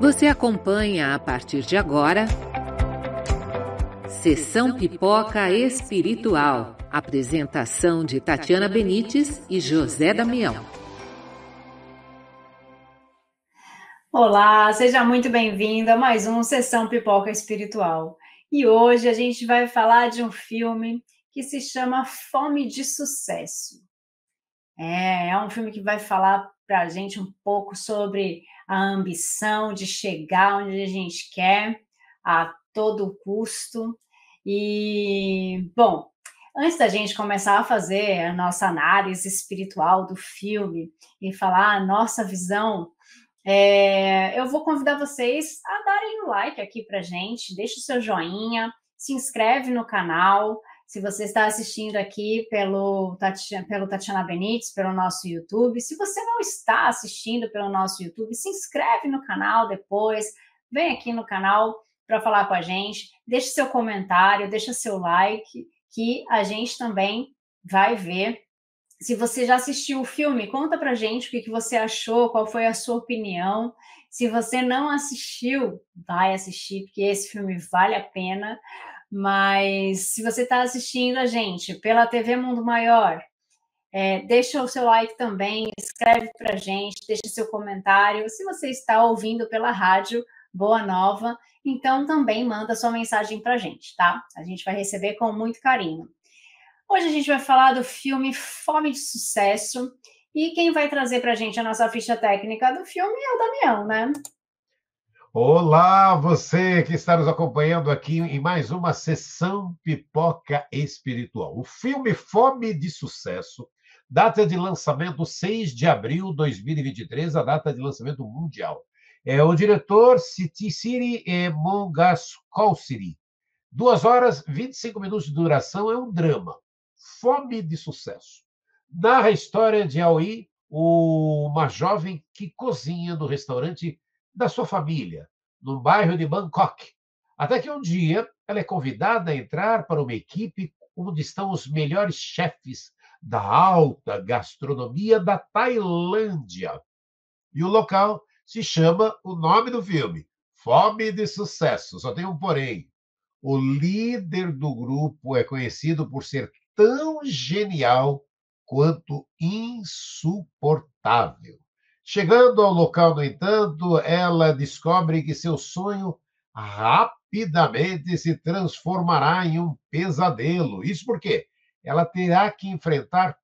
Você acompanha a partir de agora Sessão Pipoca Espiritual. Apresentação de Tatiana Benites e José Damião. Olá, seja muito bem-vindo a mais um Sessão Pipoca Espiritual. E hoje a gente vai falar de um filme que se chama Fome de Sucesso. É um filme que vai falar para a gente um pouco sobre a ambição de chegar onde a gente quer a todo custo. E, bom, antes da gente começar a fazer a nossa análise espiritual do filme e falar a nossa visão, eu vou convidar vocês a darem um like aqui pra gente, deixa o seu joinha, se inscreve no canal. Se você está assistindo aqui pelo Tatiana Benites, pelo nosso YouTube, se você não está assistindo pelo nosso YouTube, se inscreve no canal depois, vem aqui no canal para falar com a gente, deixa seu comentário, deixa seu like, que a gente também vai ver. Se você já assistiu o filme, conta pra gente o que você achou, qual foi a sua opinião. Se você não assistiu, vai assistir, porque esse filme vale a pena. Mas se você está assistindo a gente pela TV Mundo Maior, deixa o seu like também, escreve pra gente, deixa seu comentário. Se você está ouvindo pela rádio Boa Nova, então também manda sua mensagem pra gente, tá? A gente vai receber com muito carinho. Hoje a gente vai falar do filme Fome de Sucesso, e quem vai trazer para a gente a nossa ficha técnica do filme é o Damião, né? Olá, você que está nos acompanhando aqui em mais uma Sessão Pipoca Espiritual. O filme Fome de Sucesso, data de lançamento 6 de abril de 2023, a data de lançamento mundial. O diretor Siri Mongascousiri. 2 horas, 25 minutos de duração, é um drama. Fome de Sucesso. Narra a história de Aoi, uma jovem que cozinha no restaurante da sua família, no bairro de Bangkok. Até que um dia ela é convidada a entrar para uma equipe onde estão os melhores chefes da alta gastronomia da Tailândia. E o local se chama o nome do filme, Fome de Sucesso. Só tem um porém. O líder do grupo é conhecido por ser tão genial quanto insuportável. Chegando ao local, no entanto, ela descobre que seu sonho rapidamente se transformará em um pesadelo. Isso porque ela terá que enfrentar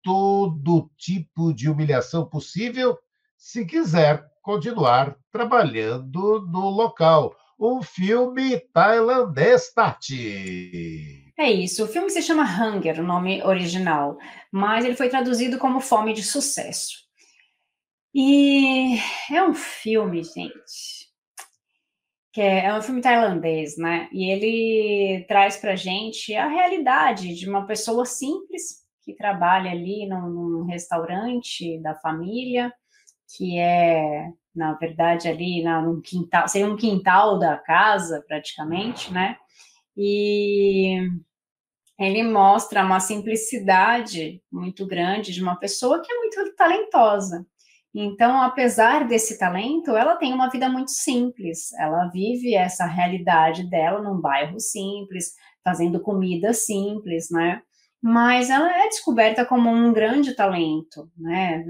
todo tipo de humilhação possível se quiser continuar trabalhando no local. Um filme tailandês, Tati. É isso, o filme se chama Hunger, o nome original, mas ele foi traduzido como Fome de Sucesso. E é um filme, gente, que é um filme tailandês, né? E ele traz pra gente a realidade de uma pessoa simples que trabalha ali num restaurante da família, que é, na verdade, ali num quintal, seria um quintal da casa, praticamente, né? E ele mostra uma simplicidade muito grande de uma pessoa que é muito talentosa. Então, apesar desse talento, ela tem uma vida muito simples. Ela vive essa realidade dela num bairro simples, fazendo comida simples, né? Mas ela é descoberta como um grande talento, né?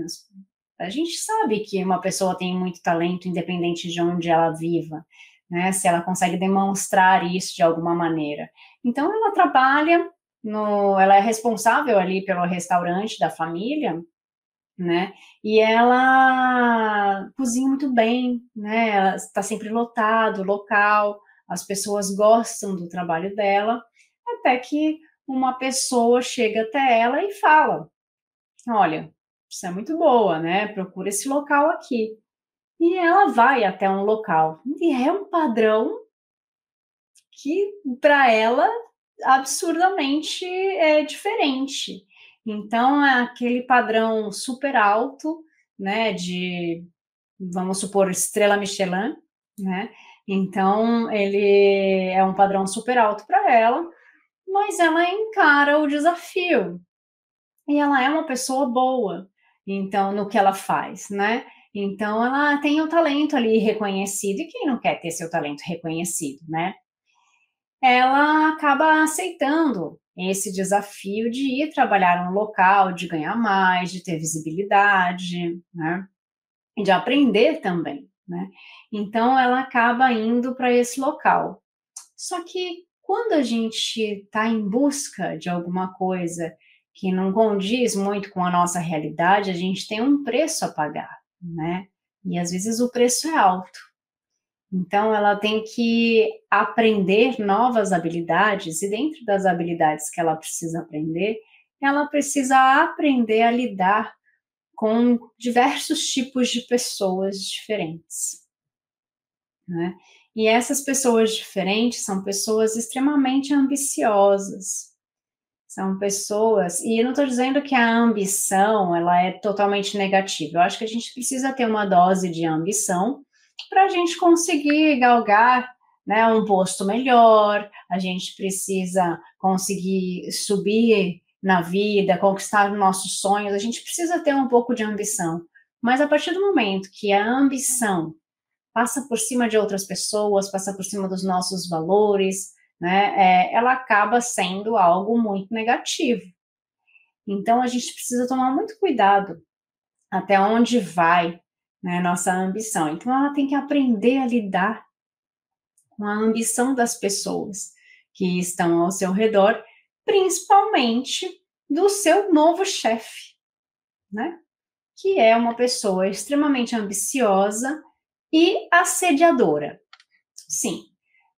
A gente sabe que uma pessoa tem muito talento, independente de onde ela viva, né? Se ela consegue demonstrar isso de alguma maneira. Então, ela trabalha ela é responsável ali pelo restaurante da família, né? E ela cozinha muito bem, né? Ela está sempre lotado, o local, as pessoas gostam do trabalho dela, até que uma pessoa chega até ela e fala: olha, você é muito boa, né? Procura esse local aqui. E ela vai até um local. E é um padrão que, para ela, absurdamente diferente. Então, é aquele padrão super alto, né? De, vamos supor, estrela Michelin, né? Então, ele é um padrão super alto para ela, mas ela encara o desafio. E ela é uma pessoa boa, então, no que ela faz, né? Então, ela tem o talento ali reconhecido, e quem não quer ter seu talento reconhecido, né? Ela acaba aceitando esse desafio de ir trabalhar num local, de ganhar mais, de ter visibilidade, né? E de aprender também, né? Então, ela acaba indo para esse local. Só que quando a gente está em busca de alguma coisa que não condiz muito com a nossa realidade, a gente tem um preço a pagar, né? E às vezes o preço é alto. Então, ela tem que aprender novas habilidades, e dentro das habilidades que ela precisa aprender, ela precisa aprender a lidar com diversos tipos de pessoas diferentes, né? E essas pessoas diferentes são pessoas extremamente ambiciosas, são pessoas, e eu não estou dizendo que a ambição ela é totalmente negativa, eu acho que a gente precisa ter uma dose de ambição para a gente conseguir galgar, né, um posto melhor, a gente precisa conseguir subir na vida, conquistar nossos sonhos, a gente precisa ter um pouco de ambição. Mas a partir do momento que a ambição passa por cima de outras pessoas, passa por cima dos nossos valores, né, ela acaba sendo algo muito negativo. Então, a gente precisa tomar muito cuidado até onde vai, né, nossa ambição. Então, ela tem que aprender a lidar com a ambição das pessoas que estão ao seu redor, principalmente do seu novo chefe, né? Que é uma pessoa extremamente ambiciosa e assediadora. Sim,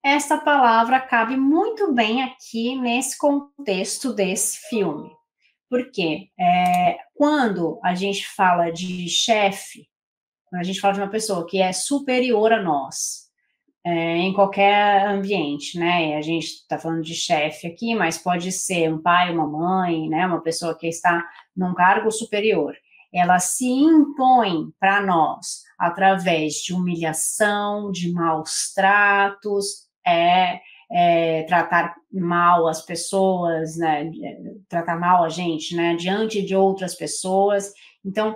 essa palavra cabe muito bem aqui nesse contexto desse filme. Porque quando a gente fala de chefe, quando a gente fala de uma pessoa que é superior a nós, em qualquer ambiente, né? A gente está falando de chefe aqui, mas pode ser um pai, uma mãe, né? Uma pessoa que está num cargo superior. Ela se impõe para nós através de humilhação, de maus tratos, tratar mal as pessoas, né? Tratar mal a gente, né? Diante de outras pessoas. Então,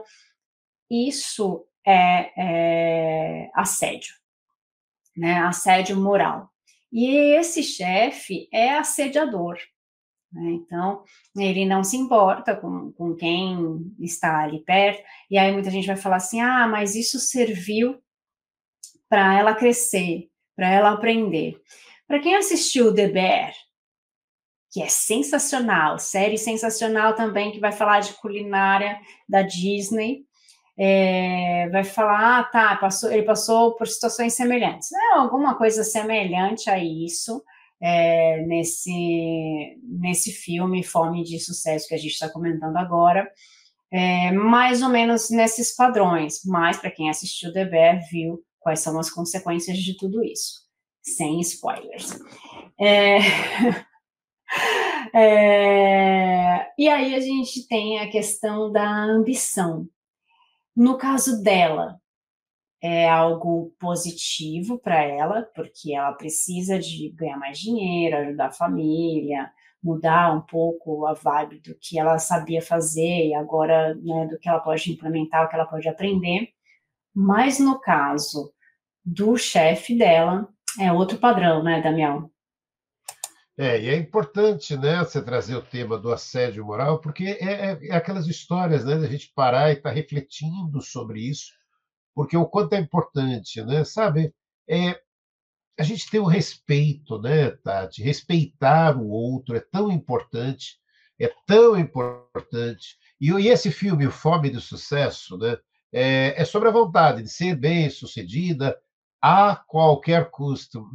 isso é assédio, né? Assédio moral. E esse chefe é assediador, né? Então, ele não se importa com quem está ali perto, e aí muita gente vai falar assim, mas isso serviu para ela crescer, para ela aprender. Para quem assistiu The Bear, que é sensacional, série sensacional também, que vai falar de culinária da Disney, vai falar, ele passou por situações semelhantes. Alguma coisa semelhante a isso nesse filme Fome de Sucesso que a gente está comentando agora, mais ou menos nesses padrões, mas para quem assistiu The Bear viu quais são as consequências de tudo isso, sem spoilers. E aí a gente tem a questão da ambição. No caso dela, é algo positivo para ela, porque ela precisa de ganhar mais dinheiro, ajudar a família, mudar um pouco a vibe do que ela sabia fazer e agora, né, do que ela pode implementar, o que ela pode aprender. Mas no caso do chefe dela, é outro padrão, né, Damião? E é importante, né, você trazer o tema do assédio moral, porque é aquelas histórias, né, da gente parar e estar refletindo sobre isso, porque o quanto é importante, né, sabe? A gente tem o respeito, né, Tati? Respeitar o outro é tão importante, é tão importante. E esse filme, O Fome do Sucesso, né, é sobre a vontade de ser bem-sucedida a qualquer custo,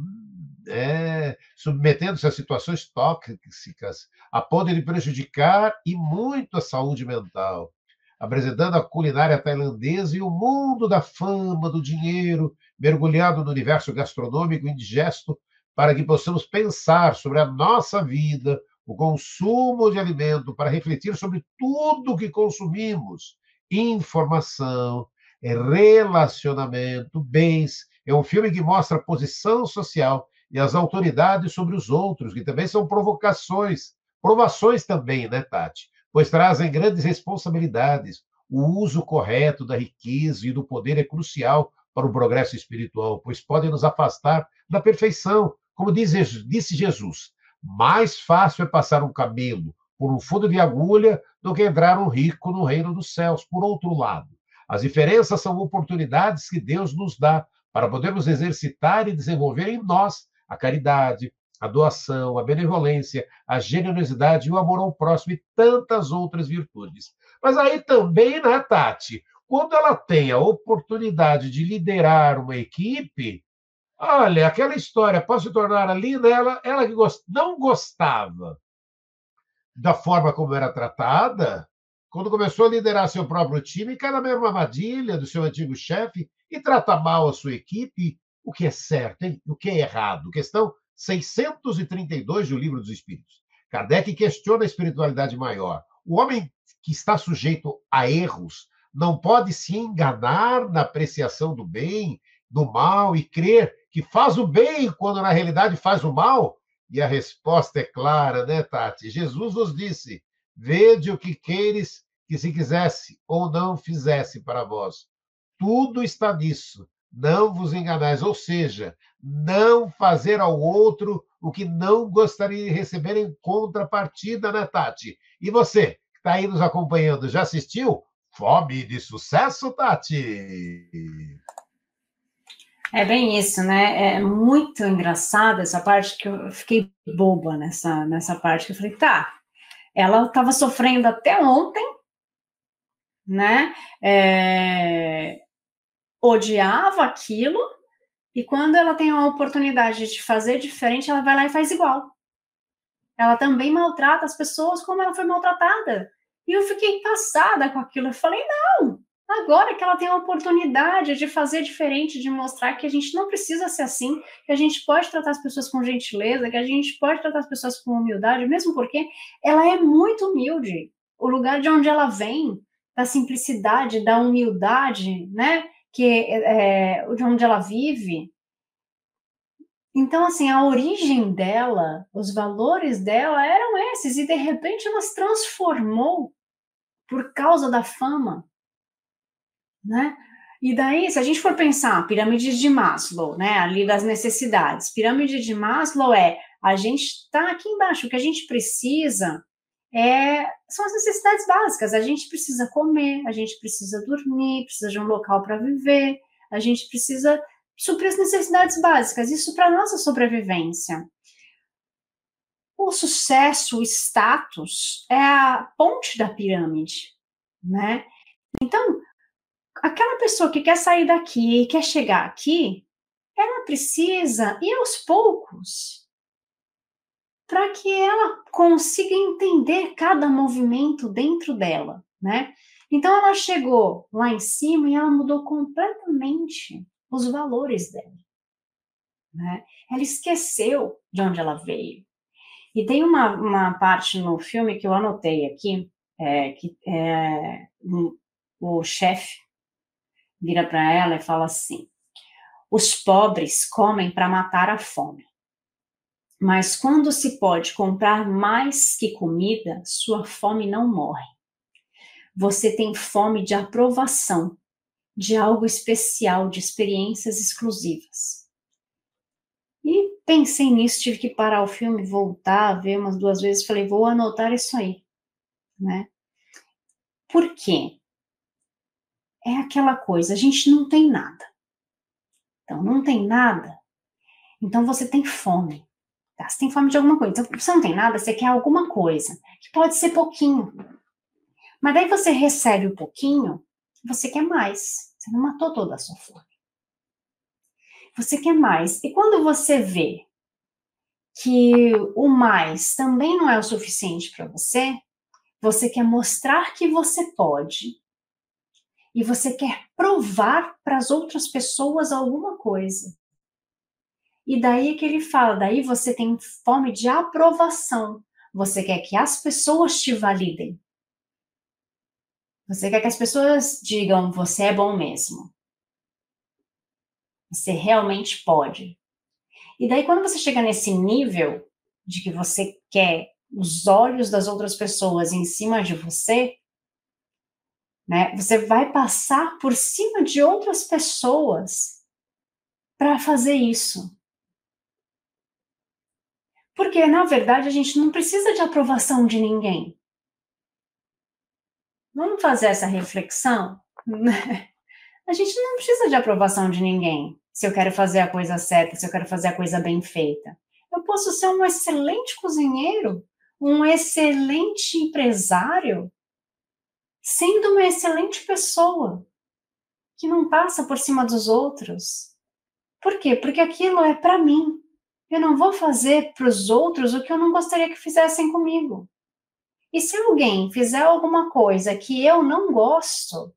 submetendo-se a situações tóxicas, a ponto de prejudicar e muito a saúde mental, apresentando a culinária tailandesa e o mundo da fama, do dinheiro, mergulhado no universo gastronômico indigesto, para que possamos pensar sobre a nossa vida, o consumo de alimento, para refletir sobre tudo o que consumimos, informação, relacionamento, bens. É um filme que mostra a posição social e as autoridades sobre os outros, que também são provocações, provações também, né, Tati? Pois trazem grandes responsabilidades. o uso correto da riqueza e do poder é crucial para o progresso espiritual, pois pode nos afastar da perfeição. Como disse Jesus, mais fácil é passar um camelo por um fundo de agulha do que entrar um rico no reino dos céus. Por outro lado, as diferenças são oportunidades que Deus nos dá para podermos exercitar e desenvolver em nós a caridade, a doação, a benevolência, a generosidade e o amor ao próximo e tantas outras virtudes. Mas aí também, né, Tati, quando ela tem a oportunidade de liderar uma equipe, olha, aquela história pode se tornar ali nela, ela que não gostava da forma como era tratada, quando começou a liderar seu próprio time, cai na mesma armadilha do seu antigo chefe e trata mal a sua equipe, o que é certo, hein? O que é errado. Questão 632 do Livro dos Espíritos. Kardec questiona a espiritualidade maior. O homem que está sujeito a erros não pode se enganar na apreciação do bem, do mal e crer que faz o bem quando na realidade faz o mal? E a resposta é clara, né, Tati? Jesus nos disse: vede o que queres que se quisesse ou não fizesse para vós. Tudo está nisso. Não vos enganais, ou seja, não fazer ao outro o que não gostaria de receber em contrapartida, né, Tati? E você, que está aí nos acompanhando, já assistiu? Fome de Sucesso, Tati? É bem isso, né? É muito engraçado essa parte que eu fiquei boba nessa parte que eu falei, tá, ela estava sofrendo até ontem, né? Odiava aquilo, e quando ela tem a oportunidade de fazer diferente, ela vai lá e faz igual. Ela também maltrata as pessoas como ela foi maltratada. E eu fiquei passada com aquilo. Eu falei, não, agora que ela tem a oportunidade de fazer diferente, de mostrar que a gente não precisa ser assim, que a gente pode tratar as pessoas com gentileza, que a gente pode tratar as pessoas com humildade, mesmo porque ela é muito humilde. O lugar de onde ela vem, da simplicidade, da humildade, né? De onde ela vive. Então, assim, a origem dela, os valores dela eram esses, e de repente ela se transformou por causa da fama, né? E daí, se a gente for pensar, pirâmide de Maslow, né, ali das necessidades, pirâmide de Maslow a gente está aqui embaixo, o que a gente precisa são as necessidades básicas, a gente precisa comer, a gente precisa dormir, precisa de um local para viver, a gente precisa suprir as necessidades básicas, isso para nossa sobrevivência. O sucesso, o status, é a ponte da pirâmide, né? Então, aquela pessoa que quer sair daqui e quer chegar aqui, ela precisa ir aos poucos, para que ela consiga entender cada movimento dentro dela, né? Então, ela chegou lá em cima e ela mudou completamente os valores dela, né? Ela esqueceu de onde ela veio. E tem uma parte no filme que eu anotei aqui, o chefe vira para ela e fala assim: os pobres comem para matar a fome, mas quando se pode comprar mais que comida, sua fome não morre. Você tem fome de aprovação, de algo especial, de experiências exclusivas. E pensei nisso, tive que parar o filme, voltar, ver umas 2 vezes, falei, vou anotar isso aí, né? Por quê? É aquela coisa, a gente não tem nada. Então, não tem nada, então você tem fome. Tá? Você tem fome de alguma coisa. Então, você não tem nada, você quer alguma coisa, que pode ser pouquinho. Mas daí você recebe um pouquinho, você quer mais. Você não matou toda a sua fome. Você quer mais. E quando você vê que o mais também não é o suficiente para você, você quer mostrar que você pode. E você quer provar para as outras pessoas alguma coisa. E daí que ele fala, daí você tem fome de aprovação. Você quer que as pessoas te validem. Você quer que as pessoas digam, você é bom mesmo. Você realmente pode. E daí quando você chega nesse nível de que você quer os olhos das outras pessoas em cima de você, né? Você vai passar por cima de outras pessoas para fazer isso. Porque, na verdade, a gente não precisa de aprovação de ninguém. Vamos fazer essa reflexão? A gente não precisa de aprovação de ninguém. Se eu quero fazer a coisa certa, se eu quero fazer a coisa bem feita. Eu posso ser um excelente cozinheiro, um excelente empresário, sendo uma excelente pessoa, que não passa por cima dos outros. Por quê? Porque aquilo é para mim. Eu não vou fazer para os outros o que eu não gostaria que fizessem comigo. E se alguém fizer alguma coisa que eu não gosto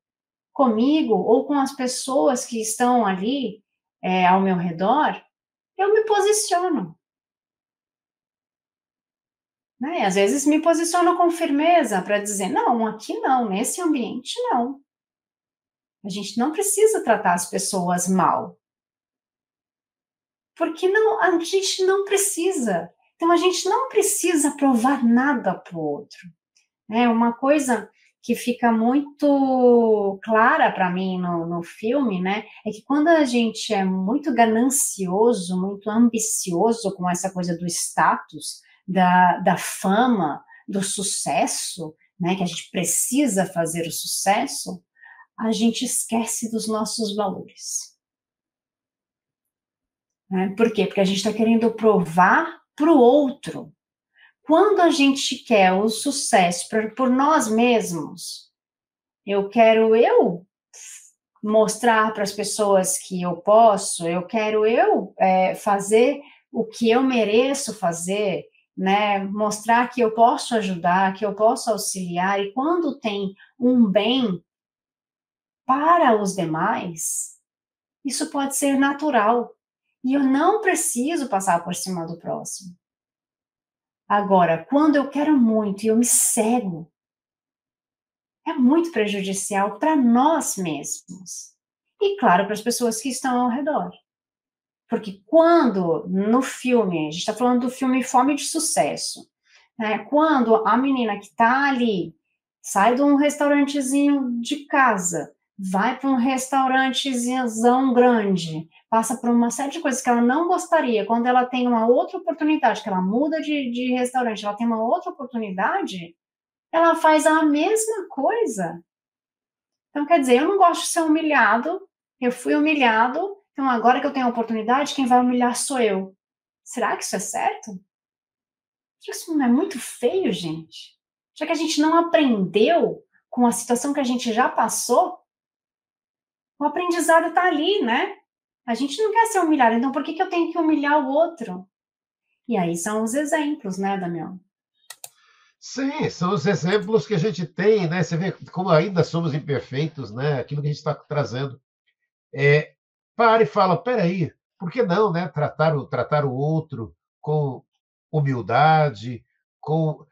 comigo ou com as pessoas que estão ali ao meu redor, eu me posiciono. Né? Às vezes me posiciono com firmeza para dizer, não, aqui não, nesse ambiente não. A gente não precisa tratar as pessoas mal. Porque não, a gente não precisa. Então, a gente não precisa provar nada para o outro. Uma coisa que fica muito clara para mim no filme, né, é que quando a gente é muito ganancioso, muito ambicioso com essa coisa do status, da fama, do sucesso, né, que a gente precisa fazer o sucesso, a gente esquece dos nossos valores. Né? Por quê? Porque a gente está querendo provar para o outro. Quando a gente quer o sucesso por nós mesmos, eu quero mostrar para as pessoas que eu posso, eu quero fazer o que eu mereço fazer, né? Mostrar que eu posso ajudar, que eu posso auxiliar, e quando tem um bem para os demais, isso pode ser natural, e eu não preciso passar por cima do próximo. Agora, quando eu quero muito e eu me cego, é muito prejudicial para nós mesmos. E, claro, para as pessoas que estão ao redor. Porque quando, no filme, a gente está falando do filme Fome de Sucesso, né? Quando a menina que está ali sai de um restaurantezinho de casa, vai para um restaurantezão grande, passa por uma série de coisas que ela não gostaria, quando ela tem uma outra oportunidade, que ela muda de restaurante, ela tem uma outra oportunidade, ela faz a mesma coisa. Então, quer dizer, eu não gosto de ser humilhado, eu fui humilhado, então agora que eu tenho a oportunidade, quem vai humilhar sou eu. Será que isso é certo? Isso não é muito feio, gente? Já que a gente não aprendeu com a situação que a gente já passou, o aprendizado está ali, né? A gente não quer ser humilhado, então por que eu tenho que humilhar o outro? E aí são os exemplos, né, Damião? Sim, são os exemplos que a gente tem, né? Você vê como ainda somos imperfeitos, né? Aquilo que a gente está trazendo. Para e fala, peraí, por que não, né? Tratar o outro com humildade, com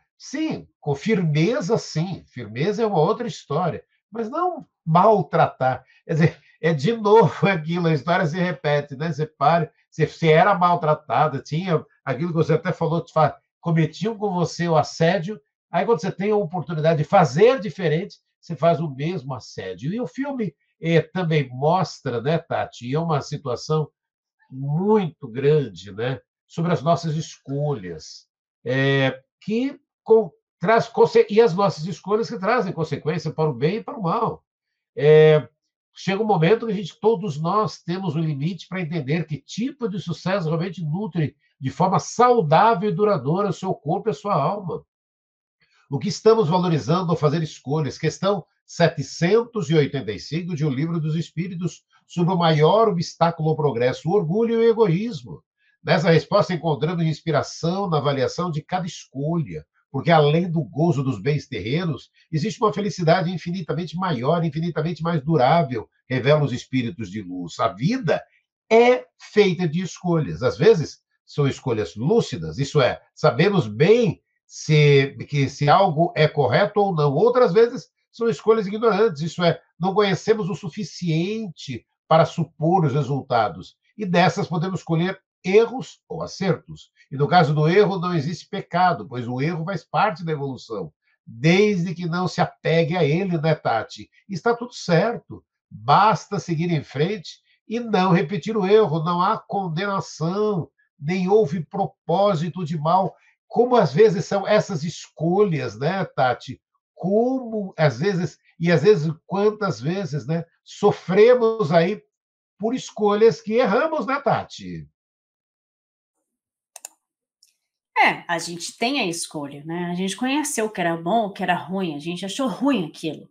firmeza, sim. Firmeza é uma outra história, mas não maltratar. Quer dizer, é de novo aquilo, a história se repete, né? Você para, você era maltratada, tinha aquilo que você até falou, cometiam com você o assédio, aí quando você tem a oportunidade de fazer diferente, você faz o mesmo assédio. E o filme também mostra, né, Tati, é uma situação muito grande, né, sobre as nossas escolhas, que traz e as nossas escolhas que trazem consequência para o bem e para o mal. Chega um momento que todos nós temos um limite para entender que tipo de sucesso realmente nutre de forma saudável e duradoura o seu corpo e a sua alma. O que estamos valorizando ao fazer escolhas? Questão 785 de O Livro dos Espíritos, sobre o maior obstáculo ao progresso, o orgulho e o egoísmo. Nessa resposta, encontramos inspiração na avaliação de cada escolha, porque além do gozo dos bens terrenos, existe uma felicidade infinitamente maior, infinitamente mais durável, revelam os espíritos de luz. A vida é feita de escolhas. Às vezes, são escolhas lúcidas, isso é, sabemos bem se algo é correto ou não. Outras vezes são escolhas ignorantes, isso é, não conhecemos o suficiente para supor os resultados. E dessas podemos escolher erros ou acertos. E no caso do erro, não existe pecado, pois o erro faz parte da evolução. desde que não se apegue a ele, né, Tati? Está tudo certo. Basta seguir em frente e não repetir o erro. Não há condenação, nem houve propósito de mal. Como às vezes são essas escolhas, né, Tati? Como às vezes, quantas vezes, né, sofremos aí por escolhas que erramos, né, Tati? A gente tem a escolha, né? A gente conheceu o que era bom, o que era ruim, a gente achou ruim aquilo.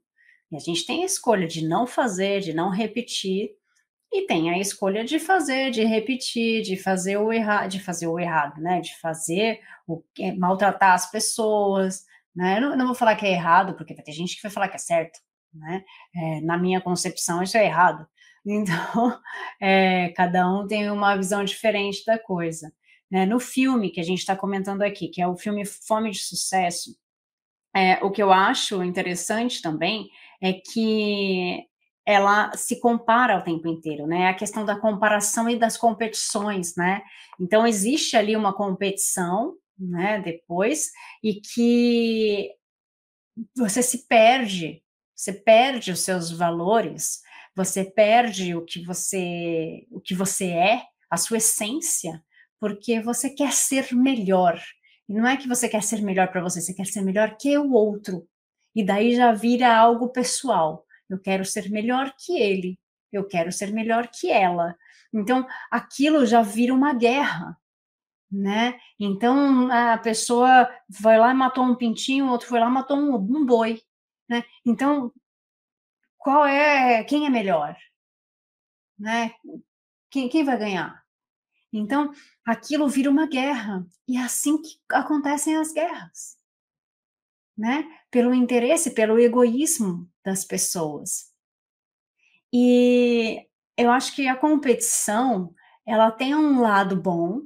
E a gente tem a escolha de não fazer, de não repetir, e tem a escolha de fazer, de repetir, de fazer o errado, né? De fazer maltratar as pessoas, né? Eu não vou falar que é errado, porque vai ter gente que vai falar que é certo, né? Na minha concepção, isso é errado. Então, cada um tem uma visão diferente da coisa. Né? No filme que a gente está comentando aqui, que é o filme Fome de Sucesso, o que eu acho interessante também é que ela se compara o tempo inteiro, né? A questão da comparação e das competições, né? Então, existe ali uma competição, né, depois, e que você perde os seus valores, você perde o que você é, a sua essência, porque você quer ser melhor. E não é que você quer ser melhor para você quer ser melhor que o outro. E daí já vira algo pessoal. Eu quero ser melhor que ele, eu quero ser melhor que ela. Então, aquilo já vira uma guerra, né? Então, a pessoa vai lá e matou um pintinho, o outro foi lá e matou um boi, né? Então, quem é melhor, né? Quem vai ganhar? Então, aquilo vira uma guerra, e é assim que acontecem as guerras, né? Pelo interesse, pelo egoísmo das pessoas. E eu acho que a competição, ela tem um lado bom,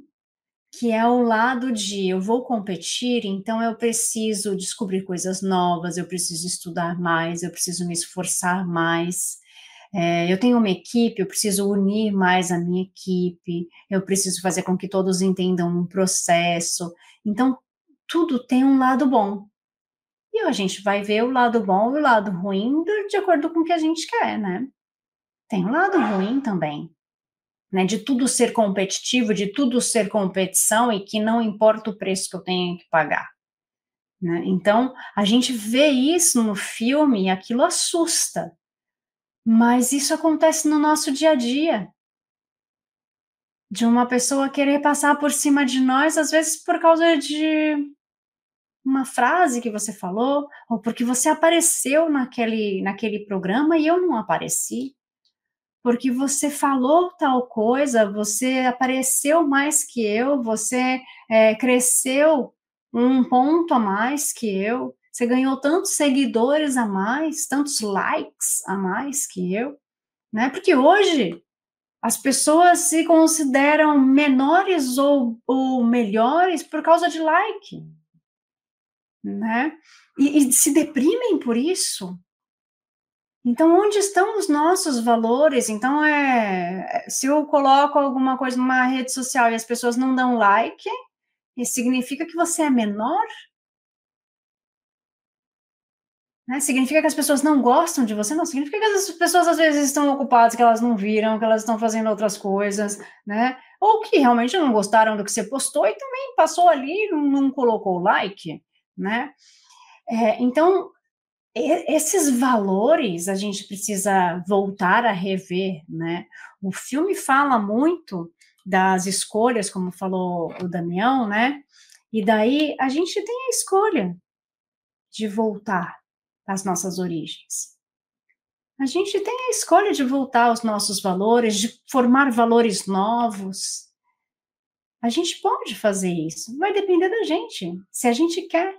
que é o lado de eu vou competir, então eu preciso descobrir coisas novas, eu preciso estudar mais, eu preciso me esforçar mais. Eu tenho uma equipe, eu preciso unir mais a minha equipe, eu preciso fazer com que todos entendam um processo. Então, tudo tem um lado bom. E a gente vai ver o lado bom e o lado ruim de acordo com o que a gente quer, né? Tem um lado ruim também, né, de tudo ser competitivo, de tudo ser competição e que não importa o preço que eu tenha que pagar, né? Então, a gente vê isso no filme e aquilo assusta, mas isso acontece no nosso dia a dia, de uma pessoa querer passar por cima de nós, às vezes por causa de uma frase que você falou, ou porque você apareceu naquele programa e eu não apareci. Porque você falou tal coisa, você apareceu mais que eu, você cresceu um ponto a mais que eu, você ganhou tantos seguidores a mais, tantos likes a mais que eu, né? Porque hoje as pessoas se consideram menores ou melhores por causa de like, né? E se deprimem por isso. Então, onde estão os nossos valores? Então, se eu coloco alguma coisa numa rede social e as pessoas não dão like, isso significa que você é menor? Né? Significa que as pessoas não gostam de você? Não, significa que as pessoas às vezes estão ocupadas, que elas não viram, que elas estão fazendo outras coisas, né? Ou que realmente não gostaram do que você postou e também passou ali, não colocou like, né? Então, esses valores a gente precisa voltar a rever, né? O filme fala muito das escolhas, como falou o Damião, né? E daí a gente tem a escolha de voltar às nossas origens. A gente tem a escolha de voltar aos nossos valores, de formar valores novos. A gente pode fazer isso, vai depender da gente, se a gente quer.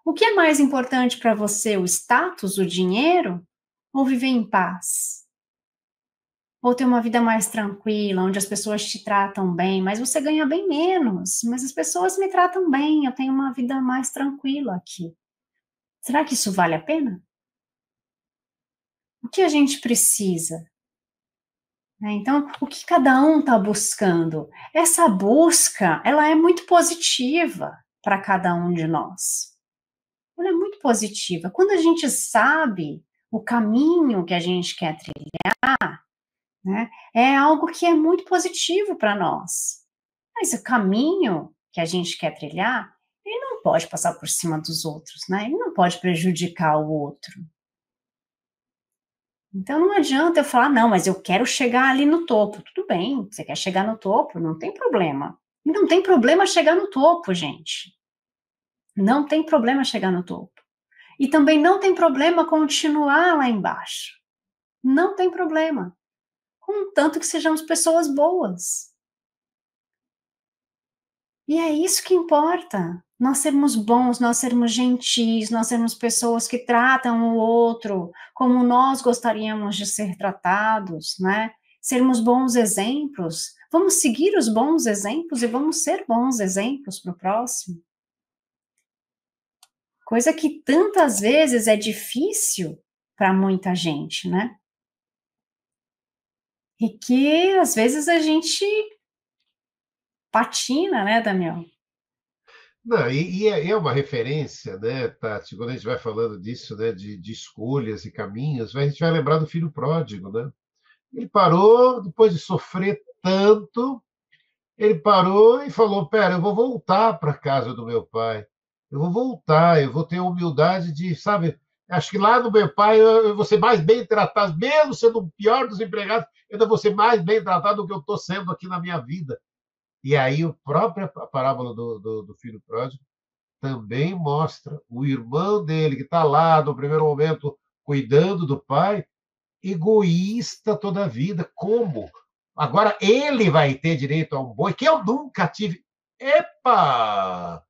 O que é mais importante para você, o status, o dinheiro, ou viver em paz? Ou ter uma vida mais tranquila, onde as pessoas te tratam bem, mas você ganha bem menos, mas as pessoas me tratam bem, eu tenho uma vida mais tranquila aqui. Será que isso vale a pena? O que a gente precisa? Então, o que cada um está buscando? Essa busca, ela é muito positiva para cada um de nós. ela é muito positiva. Quando a gente sabe o caminho que a gente quer trilhar, né, é algo que é muito positivo para nós. Mas o caminho que a gente quer trilhar, ele não pode passar por cima dos outros, né? Ele não pode prejudicar o outro. Então não adianta eu falar, não, mas eu quero chegar ali no topo. Tudo bem, você quer chegar no topo, não tem problema. E não tem problema chegar no topo, gente. Não tem problema chegar no topo. E também não tem problema continuar lá embaixo. Não tem problema. Contanto que sejamos pessoas boas. E é isso que importa. Nós sermos bons, nós sermos gentis, nós sermos pessoas que tratam o outro como nós gostaríamos de ser tratados, né? Sermos bons exemplos. Vamos seguir os bons exemplos e vamos ser bons exemplos para o próximo. Coisa que tantas vezes é difícil para muita gente, né? E que às vezes a gente patina, né, Damião? Não, é uma referência, né, Tati, quando a gente vai falando disso, né, de escolhas e caminhos, a gente vai lembrar do filho pródigo, né? Ele parou, depois de sofrer tanto, ele parou e falou, pera, eu vou voltar para a casa do meu pai, eu vou voltar, eu vou ter a humildade de, sabe, acho que lá no meu pai eu vou ser mais bem tratado, mesmo sendo o pior dos empregados, eu ainda vou ser mais bem tratado do que eu estou sendo aqui na minha vida. E aí a própria parábola do filho pródigo também mostra o irmão dele, que está lá no primeiro momento cuidando do pai, egoísta toda a vida. Como? Agora ele vai ter direito a um boi que eu nunca tive. Epa!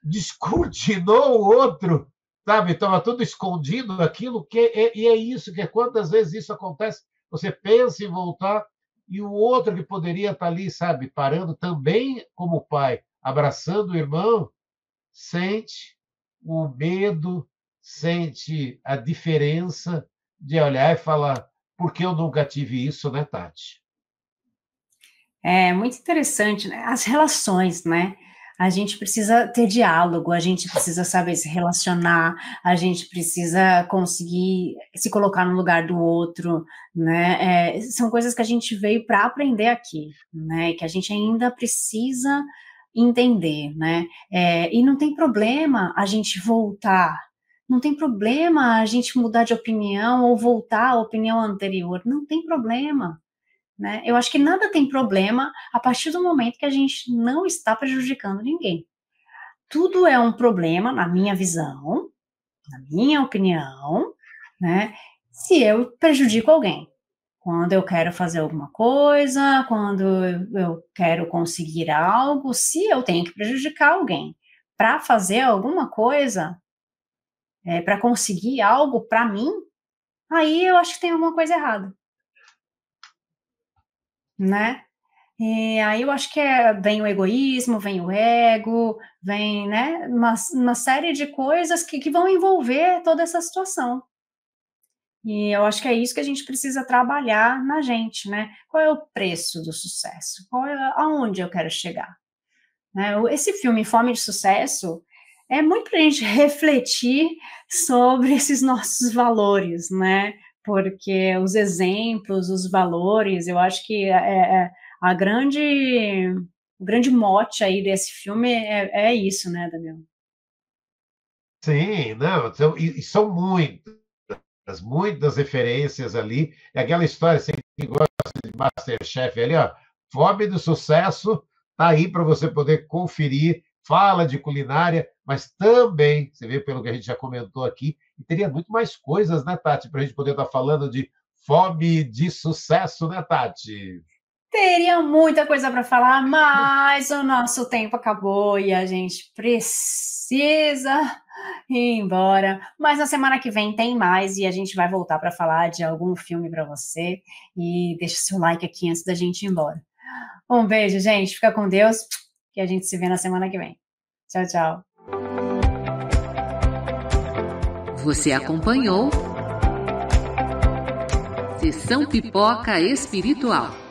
Descortinou o outro, sabe? Estava tudo escondido aquilo, e é isso, que é quantas vezes isso acontece, você pensa em voltar, e o outro que poderia estar ali, sabe, parando também como pai, abraçando o irmão, sente o medo, sente a diferença de olhar e falar, por que eu nunca tive isso, né, Tati? É muito interessante, né? As relações, né? A gente precisa ter diálogo, a gente precisa saber se relacionar, a gente precisa conseguir se colocar no lugar do outro, né? São coisas que a gente veio para aprender aqui, né? Que a gente ainda precisa entender, né? E não tem problema a gente voltar, não tem problema a gente mudar de opinião ou voltar à opinião anterior, não tem problema. Né? Eu acho que nada tem problema a partir do momento que a gente não está prejudicando ninguém. Tudo é um problema, na minha visão, na minha opinião, né? Se eu prejudico alguém. Quando eu quero fazer alguma coisa, quando eu quero conseguir algo, se eu tenho que prejudicar alguém para fazer alguma coisa, para conseguir algo para mim, aí eu acho que tem alguma coisa errada. Né? E aí eu acho que vem o egoísmo, vem o ego, vem, né, uma série de coisas que vão envolver toda essa situação. E eu acho que é isso que a gente precisa trabalhar na gente, né? Qual é o preço do sucesso? Aonde eu quero chegar? Né? Esse filme, Fome de Sucesso, é muito para a gente refletir sobre esses nossos valores, né? Porque os exemplos, os valores, eu acho que o grande mote aí desse filme é isso, né, Daniel? Sim, não, e são muitas referências ali. É aquela história, assim, que gosta de Masterchef ali, ó, Fome do Sucesso, tá aí para você poder conferir, fala de culinária, mas também, você vê pelo que a gente já comentou aqui, e teria muito mais coisas, né, Tati, para a gente poder estar falando de Fome de Sucesso, né, Tati? Teria muita coisa para falar, mas o nosso tempo acabou e a gente precisa ir embora. Mas na semana que vem tem mais e a gente vai voltar para falar de algum filme para você. E deixa seu like aqui antes da gente ir embora. Um beijo, gente. Fica com Deus, que a gente se vê na semana que vem. Tchau, tchau. Você acompanhou Sessão Pipoca Espiritual.